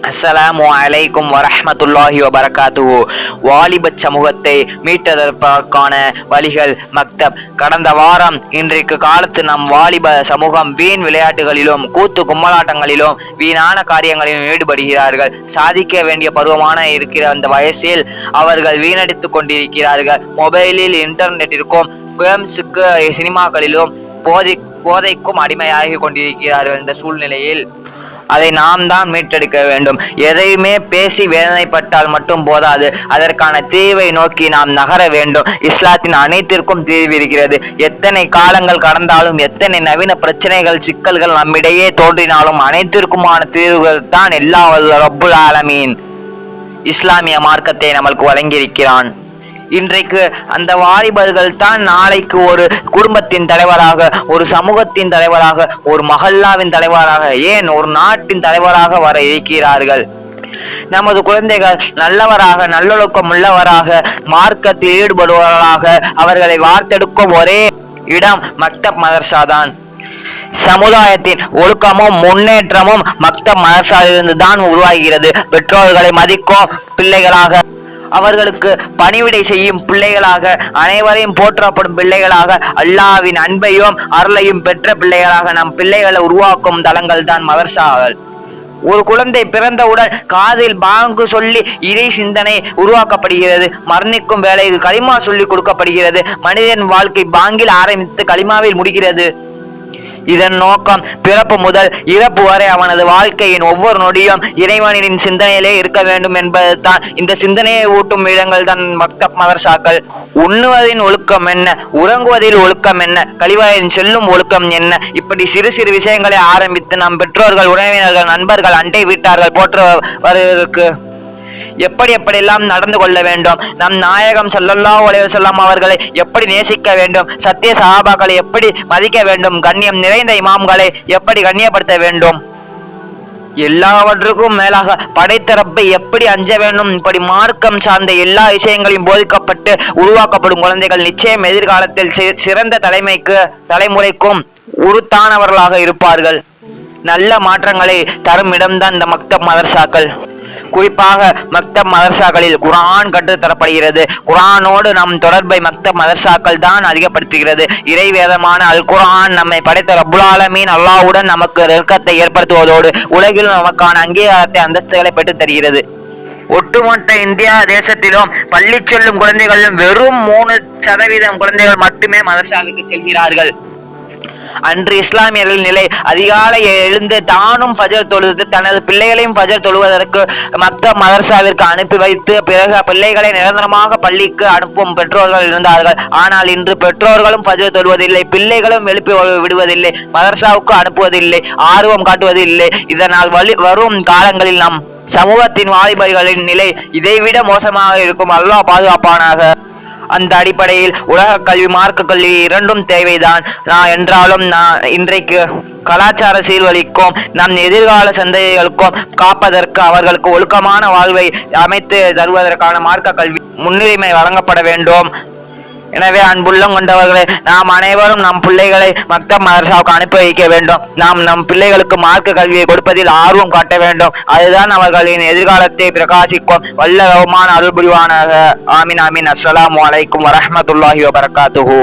அஸ்ஸலாமு அலைக்கும் வரஹ்மத்துல்லாஹி வபரகாத்துஹு. வாலிப சமூகத்தை மீட்டெடுப்பதற்கான வழிகள் மக்தப். கடந்த வாரம் இன்றைக்கு காலத்து நம் வாலிப சமூகம் வீண் விளையாட்டுகளிலும் கூத்து கும்மலாட்டங்களிலும் வீணான காரியங்களிலும் ஈடுபடுகிறார்கள். சாதிக்க வேண்டிய பருவமான இருக்கிற அந்த வயசில் அவர்கள் வீணடித்துக் கொண்டிருக்கிறார்கள். மொபைலில், இன்டர்நெட்டிற்கும், கேம்ஸுக்கு, சினிமாக்களிலும் போதைக்கும் அடிமையாகி கொண்டிருக்கிறார்கள். இந்த சூழ்நிலையில் அதை நாம் தான் மீட்டெடுக்க வேண்டும். எதையுமே பேசி வேதனைப்பட்டால் மட்டும் போதாது, அதற்கான தீர்வை நோக்கி நாம் நகர வேண்டும். இஸ்லாத்தின் அனைத்திற்கும் தீர்வு இருக்கிறது. எத்தனை காலங்கள் கடந்தாலும், எத்தனை நவீன பிரச்சனைகள், சிக்கல்கள் நம்மிடையே தோன்றினாலும் அனைத்திற்குமான தீர்வுகள் தான் எல்லா ரப்புல் ஆலமீன் இஸ்லாமிய மார்க்கத்தை நமக்கு வழங்கியிருக்கிறான். இன்றைக்கு அந்த வாலிபர்கள் தான் நாளைக்கு ஒரு குடும்பத்தின் தலைவராக, ஒரு சமூகத்தின் தலைவராக, ஒரு மஹல்லாவின் தலைவராக, ஏன் ஒரு நாட்டின் தலைவராக வர இருக்கிறார்கள். நமது குழந்தைகள் நல்லவராக, நல்லொழுக்கம் உள்ளவராக, மார்க்கத்தில் ஈடுபடுபவர்களாக அவர்களை வார்த்தெடுக்கும் ஒரே இடம் மக்தப் மதர்சா தான். சமுதாயத்தின் ஒழுக்கமும் முன்னேற்றமும் மக்தப் மதர்சாவிலிருந்து தான் உருவாகிறது. பெற்றோர்களை மதிக்கும் பிள்ளைகளாக, அவர்களுக்கு பணிவிடை செய்யும் பிள்ளைகளாக, அனைவரையும் போற்றப்படும் பிள்ளைகளாக, அல்லாஹ்வின் அன்பையும் அருளையும் பெற்ற பிள்ளைகளாக நம் பிள்ளைகளை உருவாக்கும் தலங்கள் தான் மதர்சாக்கள். ஒரு குழந்தை பிறந்தவுடன் காதில் பாங்கு சொல்லி இறை சிந்தனை உருவாக்கப்படுகிறது. மரணிக்கும் வேளையில் களிமா சொல்லி கொடுக்கப்படுகிறது. மனிதன் வாழ்க்கை பாங்கில் ஆரம்பித்து களிமாவில் முடிகிறது. இதன் நோக்கம் பிறப்பு முதல் இறப்பு வரை அவனது வாழ்க்கையின் ஒவ்வொரு நொடியும் இறைவனின் சிந்தனையிலே இருக்க வேண்டும் என்பது தான். இந்த சிந்தனையை ஊட்டும் இடங்கள் தான் மக்தப் மதர்சாக்கள். உண்ணுவதின் ஒழுக்கம் என்ன, உறங்குவதில் ஒழுக்கம் என்ன, கழிவறையின் செல்லும் ஒழுக்கம் என்ன, இப்படி சிறு சிறு விஷயங்களை ஆரம்பித்து நம் பெற்றோர்கள், உறவினர்கள், நண்பர்கள், அண்டை வீட்டார்கள் போன்றவர்களுக்கு எப்படியெல்லாம் நடந்து கொள்ள வேண்டும், நம் நாயகம் ஸல்லல்லாஹு அலைஹி வஸல்லம் அவர்களை எப்படி நேசிக்க வேண்டும், சத்திய சஹாபாக்களை எப்படி மதிக்க வேண்டும், கண்ணியம் நிறைந்த இமாம்களை எப்படி கண்ணியப்படுத்த வேண்டும், எல்லாவற்றுக்கும் மேலாக படைத்த ரப்பை எப்படி அஞ்ச வேண்டும், இப்படி மார்க்கம் சார்ந்த எல்லா விஷயங்களையும் போதிக்கப்பட்டு உருவாக்கப்படும் குழந்தைகள் நிச்சயம் எதிர்காலத்தில் சிறந்த தலைமுறைக்கும் உருத்தானவர்களாக இருப்பார்கள். நல்ல மாற்றங்களை தரும் இடம்தான் இந்த மக்தப் மதர்சாக்கள். குறிப்பாக மக்தப் மதர்சாக்களில் குர்ஆன் கற்றுத்தரப்படுகிறது. குர்ஆனோடு நம் தொடர்பை மக்தப் மதர்சாக்கள் தான் அதிகப்படுத்துகிறது. இறை வேதமான அல் குர்ஆன் நம்மை படைத்த ரப்புல் ஆலமீன் அல்லாஹ்வுடன் நமக்கு நெருக்கத்தை ஏற்படுத்துவதோடு உலகில் நமக்கான அங்கீகாரத்தை, அந்தஸ்துகளை பெற்றுத் தருகிறது. ஒட்டுமொத்த இந்தியா தேசத்திலும் பள்ளி செல்லும் குழந்தைகளிலும் வெறும் 3% குழந்தைகள் மட்டுமே மதர்சாவுக்கு செல்கிறார்கள். அன்று இஸ்லாமியர்கள் நிலை அதிகாலை எழுந்து தானும் ஃபஜர் தொழுது தனது பிள்ளைகளையும் ஃபஜர் தொழுவதற்கு மக்தப் மதர்சாவிற்கு அனுப்பி வைத்து பிறகு பிள்ளைகளை நிரந்தரமாக பள்ளிக்கு அனுப்பும் பெற்றோர்கள் இருந்தார்கள். ஆனால் இன்று பெற்றோர்களும் ஃபஜர் தொழுவதில்லை, பிள்ளைகளும் எழுப்பி விடுவதில்லை, மதர்சாவுக்கு அனுப்புவதில்லை, ஆர்வம் காட்டுவதில்லை. இதனால் வரும் காலங்களில் நம் சமூகத்தின் வாலிபர்களின் நிலை இதைவிட மோசமாக இருக்கும். அல்லாஹ் பாதுகாப்பானாக. அந்த அடிப்படையில் உலக கல்வி, மார்க்க கல்வி இரண்டும் தேவைதான். என்றாலும் இன்றைக்கு கலாச்சார சீர்வழிக்கும் நம் எதிர்கால சந்ததிகளுக்கும் காப்பதற்கு, அவர்களுக்கு ஒழுக்கமான வாழ்வை அமைத்து தருவதற்கான மார்க்க கல்வி முன்னுரிமை வழங்கப்பட வேண்டும். எனவே அன்புள்ளம் கொண்டவர்களே, நாம் அனைவரும் நம் பிள்ளைகளை மக்தப் மதர்சாவுக்கு அனுப்பி வைக்க வேண்டும். நாம் நம் பிள்ளைகளுக்கு மார்க்க கல்வியை கொடுப்பதில் ஆர்வம் காட்ட வேண்டும். அதுதான் அவர்களின் எதிர்காலத்தை பிரகாசிக்கும். வல்ல ரஹ்மான் அருள் புரிவானாக. ஆமீன் ஆமீன். அஸ்ஸலாமு அலைக்கும் வரஹ்மத்துல்லாஹி வபரகாத்துஹு.